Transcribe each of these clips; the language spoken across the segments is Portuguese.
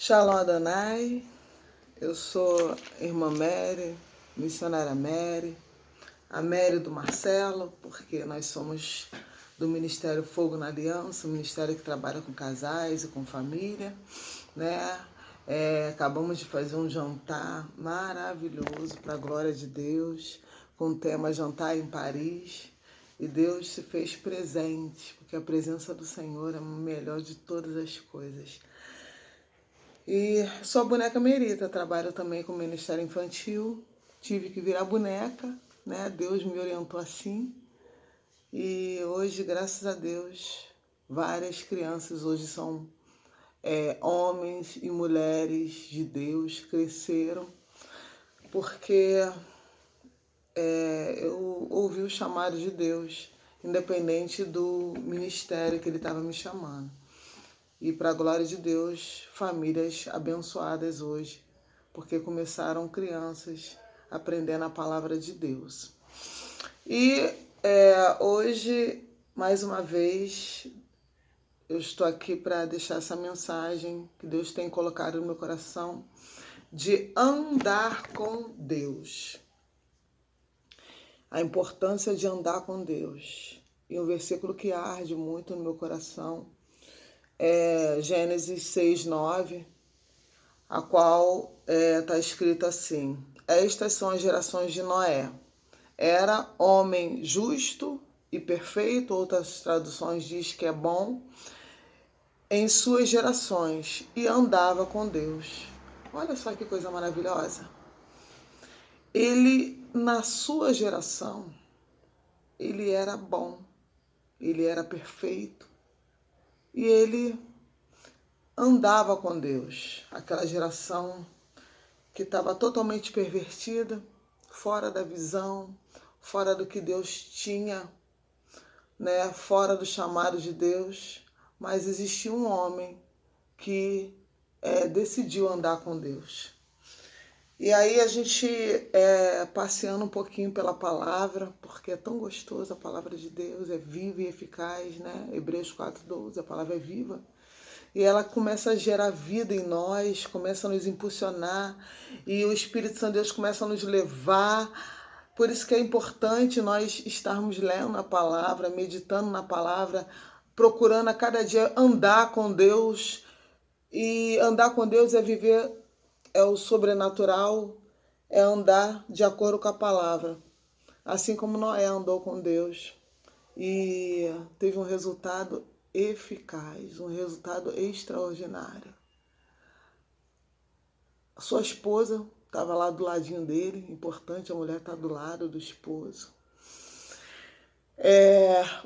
Shalom Adonai, eu sou irmã Mary, missionária Mary, a Mary do Marcelo, porque nós somos do Ministério Fogo na Aliança, um ministério que trabalha com casais e com família, né? Acabamos de fazer um jantar maravilhoso para a glória de Deus, com o tema Jantar em Paris, e Deus se fez presente, porque a presença do Senhor é a melhor de todas as coisas. E sou a boneca Merita, trabalho também com o Ministério Infantil, tive que virar boneca, né? Deus me orientou assim. E hoje, graças a Deus, várias crianças hoje são homens e mulheres de Deus, cresceram, porque eu ouvi o chamado de Deus, independente do ministério que Ele estava me chamando. E para a glória de Deus, famílias abençoadas hoje, porque começaram crianças aprendendo a palavra de Deus. E hoje, mais uma vez, eu estou aqui para deixar essa mensagem que Deus tem colocado no meu coração de andar com Deus. A importância de andar com Deus. E um versículo que arde muito no meu coração é Gênesis 6:9, a qual está escrito assim: estas são as gerações de Noé. Era homem justo e perfeito, outras traduções diz que é bom, em suas gerações, e andava com Deus. Olha só que coisa maravilhosa. Ele, na sua geração, ele era bom, ele era perfeito, e ele andava com Deus. Aquela geração que estava totalmente pervertida, fora da visão, fora do que Deus tinha, né? Fora do chamado de Deus. Mas existia um homem que decidiu andar com Deus. E aí a gente passeando um pouquinho pela palavra, porque é tão gostoso a palavra de Deus, é viva e eficaz, né? Hebreus 4:12, a palavra é viva. E ela começa a gerar vida em nós, começa a nos impulsionar, e o Espírito Santo de Deus começa a nos levar. Por isso que é importante nós estarmos lendo a palavra, meditando na palavra, procurando a cada dia andar com Deus. E andar com Deus é viver o sobrenatural, é andar de acordo com a palavra. Assim como Noé andou com Deus e teve um resultado eficaz, um resultado extraordinário. A sua esposa estava lá do ladinho dele, importante a mulher estar do lado do esposo.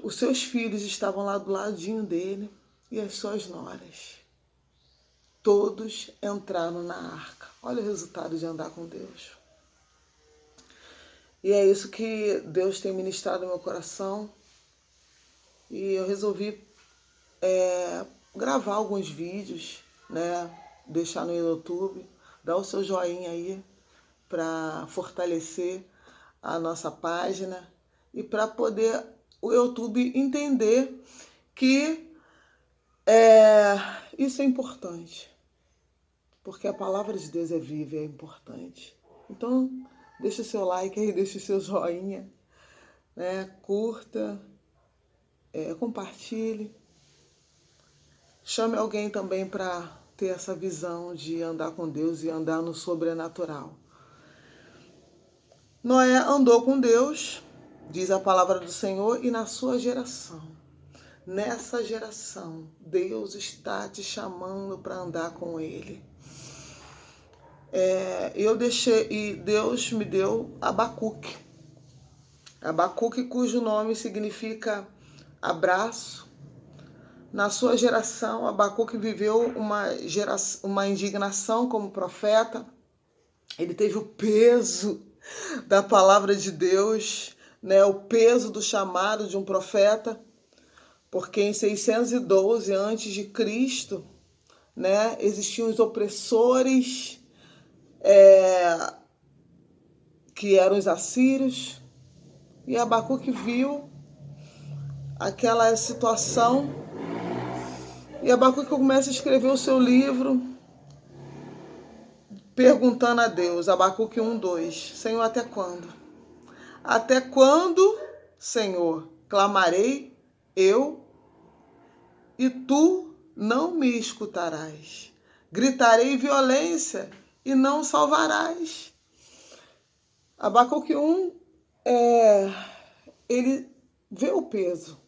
Os seus filhos estavam lá do ladinho dele e as suas noras. Todos entraram na arca. Olha o resultado de andar com Deus. E é isso que Deus tem ministrado no meu coração. E eu resolvi gravar alguns vídeos, né? Deixar no YouTube, dar o seu joinha aí para fortalecer a nossa página e para poder o YouTube entender que isso é importante, porque a palavra de Deus é viva e é importante. Então, deixa o seu like aí, deixa o seu joinha, né? Curta, compartilhe. Chame alguém também para ter essa visão de andar com Deus e andar no sobrenatural. Noé andou com Deus, diz a palavra do Senhor, e na sua geração. Nessa geração, Deus está te chamando para andar com Ele. E Deus me deu Abacuque. Abacuque, cujo nome significa abraço. Na sua geração, Abacuque viveu uma indignação como profeta. Ele teve o peso da palavra de Deus, né? O peso do chamado de um profeta, porque em 612 a.C., né, existiam os opressores, que eram os assírios, e Abacuque viu aquela situação. E Abacuque começa a escrever o seu livro, perguntando a Deus, Abacuque 1:2, Senhor, até quando? Até quando, Senhor, clamarei eu e tu não me escutarás? Gritarei violência e não salvarás. Abacuque 1, ele vê o peso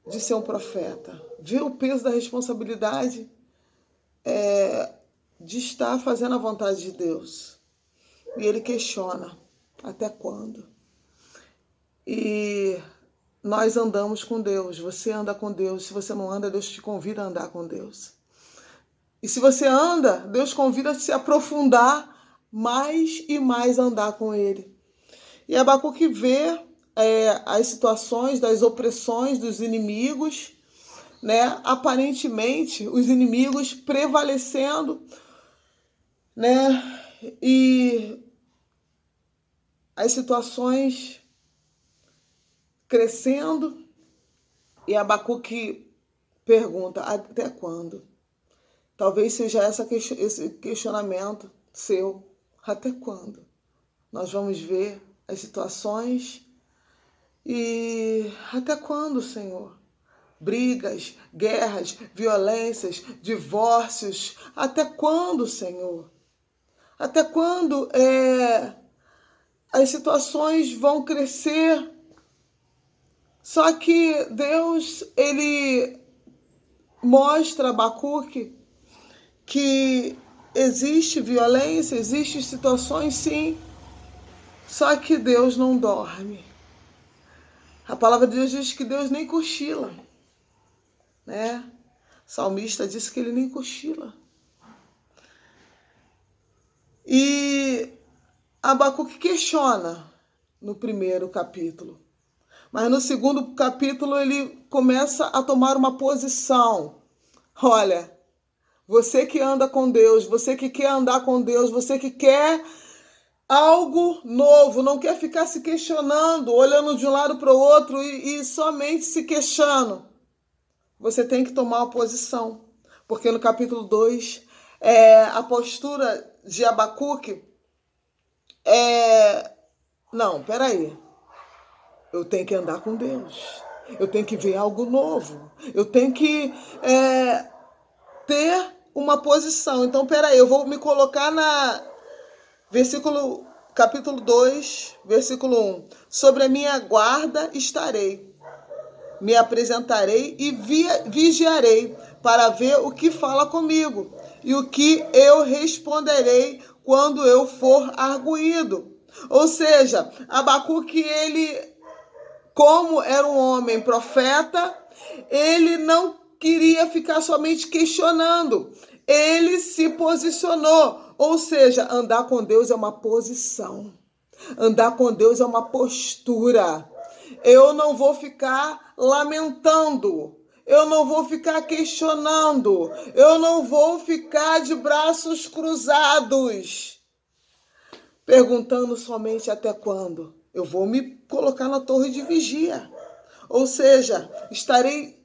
de ser um profeta, vê o peso da responsabilidade de estar fazendo a vontade de Deus. E ele questiona, até quando? E nós andamos com Deus, você anda com Deus. Se você não anda, Deus te convida a andar com Deus. E se você anda, Deus convida a se aprofundar mais e mais a andar com Ele. E Abacuque vê as situações das opressões dos inimigos, né? Aparentemente, os inimigos prevalecendo, né? E as situações crescendo, e Abacuque pergunta, até quando? Talvez seja esse questionamento seu, até quando? Nós vamos ver as situações e até quando, Senhor? Brigas, guerras, violências, divórcios, até quando, Senhor? Até quando as situações vão crescer? Só que Deus, ele mostra a Abacuque que existe violência, existem situações, sim, só que Deus não dorme. A palavra de Deus diz que Deus nem cochila, né? O salmista disse que ele nem cochila. E Abacuque questiona no primeiro capítulo. Mas no segundo capítulo ele começa a tomar uma posição. Olha, você que anda com Deus, você que quer andar com Deus, você que quer algo novo, não quer ficar se questionando, olhando de um lado para o outro e somente se queixando. Você tem que tomar uma posição. Porque no capítulo 2, a postura de Abacuque não, peraí. Eu tenho que andar com Deus. Eu tenho que ver algo novo. Eu tenho que ter uma posição. Então, peraí, eu vou me colocar na capítulo 2, versículo 1. Sobre a minha guarda estarei. Me apresentarei e vigiarei para ver o que fala comigo e o que eu responderei quando eu for arguído. Ou seja, Abacuque, ele, como era um homem profeta, ele não queria ficar somente questionando. Ele se posicionou. Ou seja, andar com Deus é uma posição. Andar com Deus é uma postura. Eu não vou ficar lamentando. Eu não vou ficar questionando. Eu não vou ficar de braços cruzados, perguntando somente até quando. Eu vou me colocar na torre de vigia. Ou seja, estarei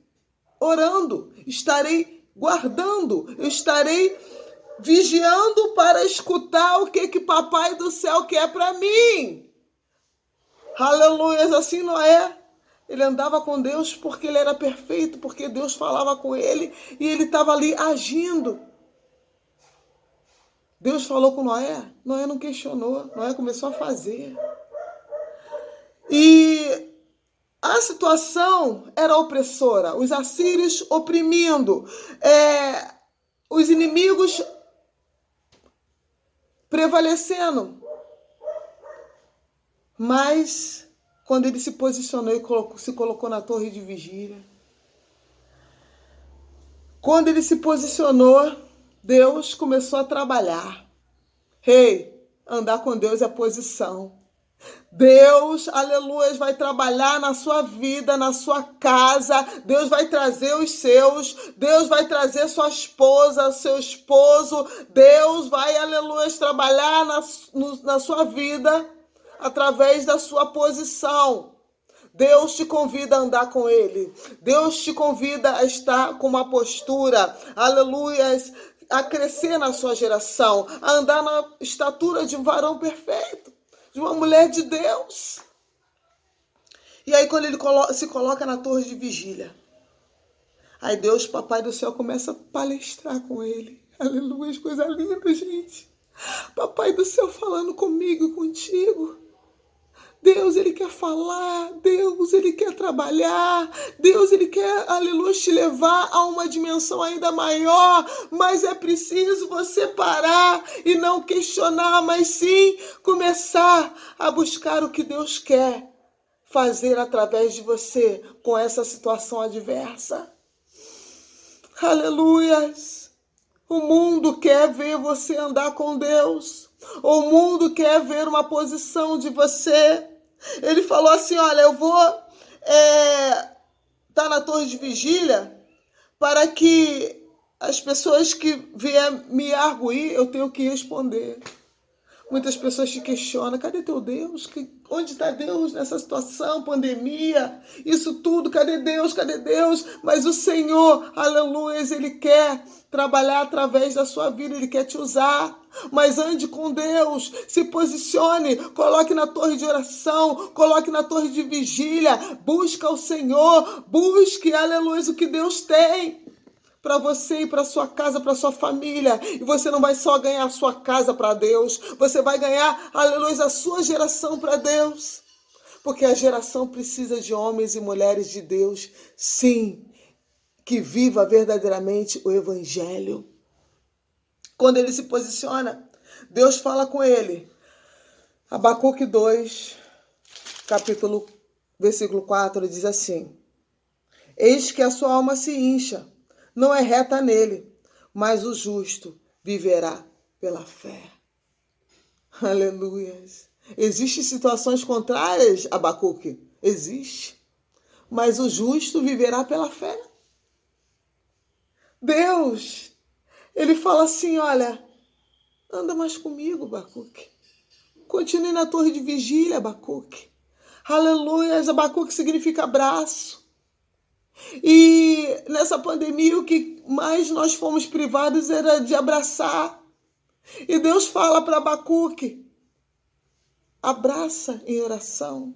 orando, estarei guardando, eu estarei vigiando para escutar o que Papai do céu quer para mim. Aleluia, assim Noé. Ele andava com Deus porque ele era perfeito, porque Deus falava com ele e ele estava ali agindo. Deus falou com Noé, Noé não questionou, Noé começou a fazer. E a situação era opressora, os assírios oprimindo, os inimigos prevalecendo. Mas quando ele se posicionou e se colocou na torre de vigília, quando ele se posicionou, Deus começou a trabalhar. Andar com Deus é posição. Deus, aleluia, vai trabalhar na sua vida, na sua casa. Deus vai trazer os seus. Deus vai trazer sua esposa, seu esposo. Deus vai, aleluia, trabalhar na sua vida através da sua posição. Deus te convida a andar com Ele. Deus te convida a estar com uma postura, aleluia, a crescer na sua geração, a andar na estatura de um varão perfeito, de uma mulher de Deus. E aí quando ele se coloca na torre de vigília, aí Deus, Papai do céu, começa a palestrar com ele. Aleluia, coisa linda, gente. Papai do céu falando comigo e contigo. Deus, Ele quer falar. Deus, Ele quer trabalhar. Deus, Ele quer, aleluia, te levar a uma dimensão ainda maior. Mas é preciso você parar e não questionar, mas sim começar a buscar o que Deus quer fazer através de você com essa situação adversa. Aleluias! O mundo quer ver você andar com Deus. O mundo quer ver uma posição de você. Ele falou assim, olha, eu vou estar na torre de vigília para que as pessoas que vierem me arguir, eu tenho que responder. Muitas pessoas te questionam, cadê teu Deus? Onde está Deus nessa situação, pandemia, isso tudo, cadê Deus, cadê Deus? Mas o Senhor, aleluia, Ele quer trabalhar através da sua vida, Ele quer te usar. Mas ande com Deus, se posicione, coloque na torre de oração, coloque na torre de vigília, busca o Senhor, busque, aleluia, o que Deus tem para você e para sua casa, para sua família. E você não vai só ganhar a sua casa para Deus, você vai ganhar, aleluia, a sua geração para Deus. Porque a geração precisa de homens e mulheres de Deus, sim, que viva verdadeiramente o Evangelho. Quando ele se posiciona, Deus fala com ele. Abacuque 2, versículo 4, diz assim: eis que a sua alma se incha, não é reta nele, mas o justo viverá pela fé. Aleluias. Existem situações contrárias, Abacuque? Existe. Mas o justo viverá pela fé. Deus, Ele fala assim, olha, anda mais comigo, Abacuque. Continue na torre de vigília, Abacuque. Aleluias, Abacuque significa abraço. E nessa pandemia o que mais nós fomos privados era de abraçar. E Deus fala para Abacuque, abraça em oração,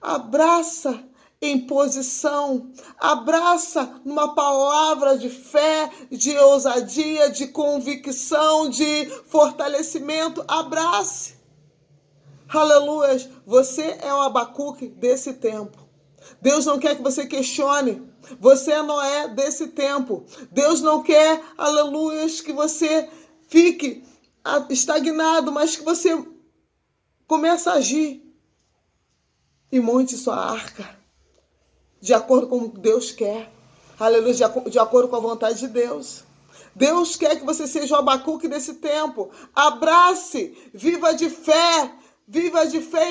abraça em posição, abraça numa palavra de fé, de ousadia, de convicção, de fortalecimento, abrace. Aleluia, você é o Abacuque desse tempo. Deus não quer que você questione. Você é Noé desse tempo. Deus não quer, aleluia, que você fique estagnado, mas que você comece a agir e monte sua arca de acordo com o que Deus quer. Aleluia, de acordo com a vontade de Deus. Deus quer que você seja o Abacuque desse tempo. Abrace, viva de fé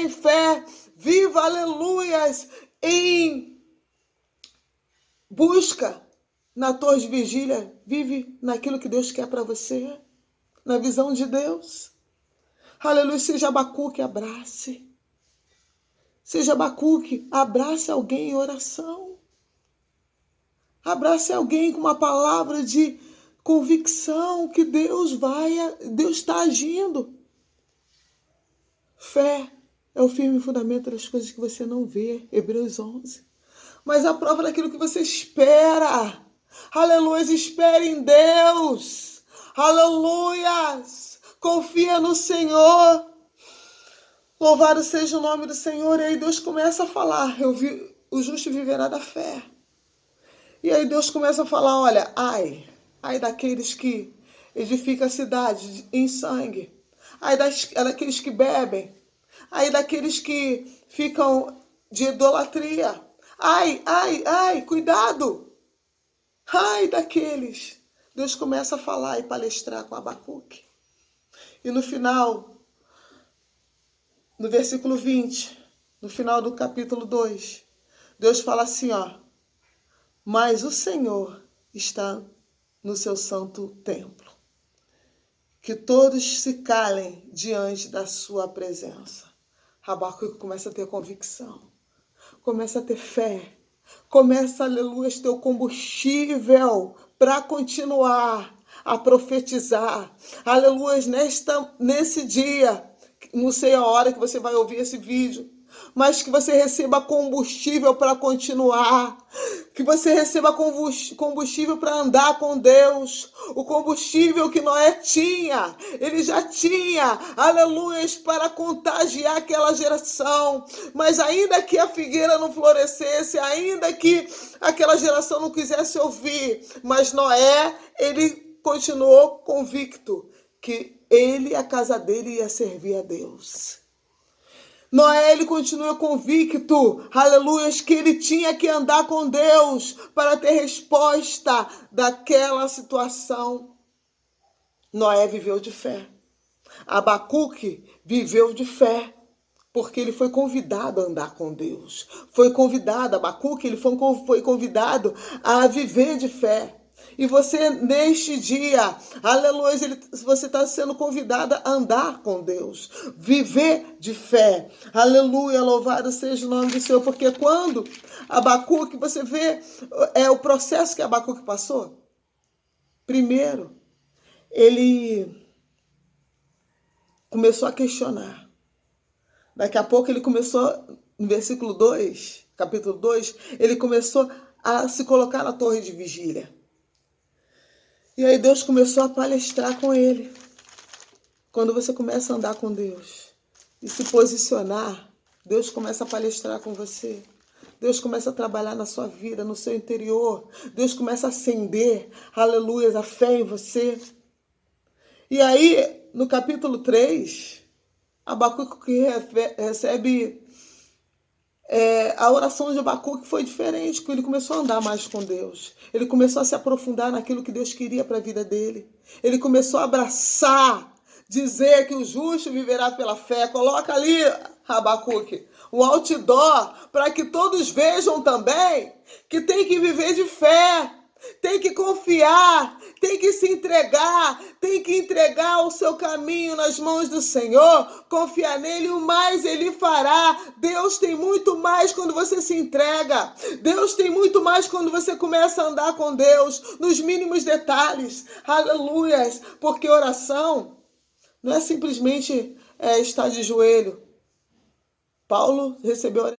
em fé, viva, aleluias, em busca na torre de vigília, vive naquilo que Deus quer para você, na visão de Deus. Aleluia, seja Abacuque, abrace. Seja Abacuque, abrace alguém em oração. Abrace alguém com uma palavra de convicção que Deus está agindo. Fé é o firme fundamento das coisas que você não vê, Hebreus 11. Mas a prova daquilo que você espera. Aleluia, espere em Deus. Aleluia, confia no Senhor. Louvado seja o nome do Senhor. E aí Deus começa a falar, o justo viverá da fé. E aí Deus começa a falar, olha, ai daqueles que edificam a cidade em sangue. Ai daqueles que bebem. Ai daqueles que ficam de idolatria. Ai, cuidado. Ai daqueles. Deus começa a falar e palestrar com Abacuque. E no final, no versículo 20, no final do capítulo 2, Deus fala assim, mas o Senhor está no seu santo templo. Que todos se calem diante da sua presença. Abacuque começa a ter convicção. Começa a ter fé. Começa, aleluia, a ter o combustível para continuar a profetizar. Aleluia, nesse dia, não sei a hora que você vai ouvir esse vídeo, mas que você receba combustível para continuar, que você receba combustível para andar com Deus, o combustível que Noé tinha, ele já tinha, aleluia, para contagiar aquela geração, mas ainda que a figueira não florescesse, ainda que aquela geração não quisesse ouvir, mas Noé, ele continuou convicto que ele e a casa dele ia servir a Deus. Noé, ele continua convicto, aleluia, que ele tinha que andar com Deus para ter resposta daquela situação. Noé viveu de fé. Abacuque viveu de fé, porque ele foi convidado a andar com Deus. Abacuque, ele foi convidado a viver de fé. E você, neste dia, aleluia, você está sendo convidada a andar com Deus, viver de fé. Aleluia, louvado seja o nome do Senhor, porque quando Abacuque, você vê o processo que Abacuque passou. Primeiro, ele começou a questionar. Daqui a pouco ele começou, no versículo 2, capítulo 2, ele começou a se colocar na torre de vigília. E aí Deus começou a palestrar com ele. Quando você começa a andar com Deus e se posicionar, Deus começa a palestrar com você. Deus começa a trabalhar na sua vida, no seu interior. Deus começa a acender, aleluia, a fé em você. E aí, no capítulo 3, Abacuque recebe a oração de Abacuque foi diferente, porque ele começou a andar mais com Deus. Ele começou a se aprofundar naquilo que Deus queria para a vida dele. Ele começou a abraçar, dizer que o justo viverá pela fé. Coloca ali, Abacuque, um outdoor para que todos vejam também que tem que viver de fé. Tem que confiar, tem que se entregar, tem que entregar o seu caminho nas mãos do Senhor, confiar nele, o mais ele fará. Deus tem muito mais quando você se entrega. Deus tem muito mais quando você começa a andar com Deus, nos mínimos detalhes. Aleluias, porque oração não é simplesmente estar de joelho. Paulo recebeu